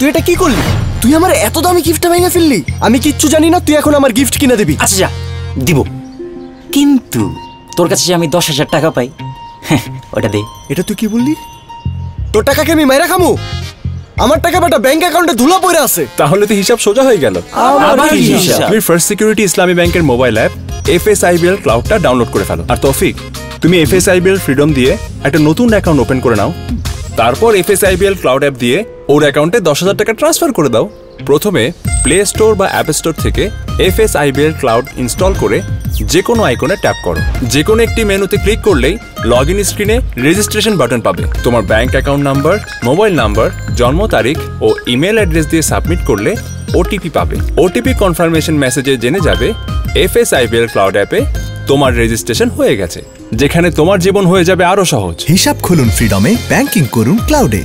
তুই এটা কি করলি? তুই আমার এত দামি গিফটটা ভেঙে ফেললি। আমি কিচ্ছু জানি না, তুই এখন আমার গিফট কিনে দিবি। আচ্ছা দিব, কিন্তু তোর কাছে যে আমি 10,000 টাকা পাই ওটা দে। এটা তুই কি বললি? তোর টাকাকে আমি মাইরা খামু? আমার টাকা বেটা ব্যাংক অ্যাকাউন্টে ধুলা পড়ে আছে। তাহলে তো হিসাব সোজা হয়ে গেল। তুমি ফার্স্ট সিকিউরিটি ইসলামী ব্যাংকের মোবাইল অ্যাপ FSIBL ক্লাউডটা ডাউনলোড করে ফেলো। আর তৌফিক, তুমি FSIBL ফ্রিডম দিয়ে একটা নতুন অ্যাকাউন্ট ওপেন করে নাও। তারপর FSIBL ক্লাউড অ্যাপ দিয়ে ওর অ্যাকাউন্টে 10,000 টাকা ট্রান্সফার করে দাও। প্রথমে প্লে স্টোর বা অ্যাপ স্টোর থেকে FSIBL ক্লাউড ইনস্টল করে যে কোনো আইকনে ট্যাপ করো। যে কোনো একটি মেনুতে ক্লিক করলেই লগ ইন স্ক্রিনে রেজিস্ট্রেশন বাটন পাবে। তোমার bank account number, mobile number, জন্ম তারিখ ও ইমেল অ্যাড্রেস দিয়ে সাবমিট করলে ওটিপি পাবে। ওটিপি কনফার্মেশন মেসেজে জেনে যাবে FSIBL ক্লাউড অ্যাপে তোমার রেজিস্ট্রেশন হয়ে গেছে, যেখানে তোমার জীবন হয়ে যাবে আরো সহজ। হিসাব খুলুন ফ্রিডমে, ব্যাংকিং করুন ক্লাউডে।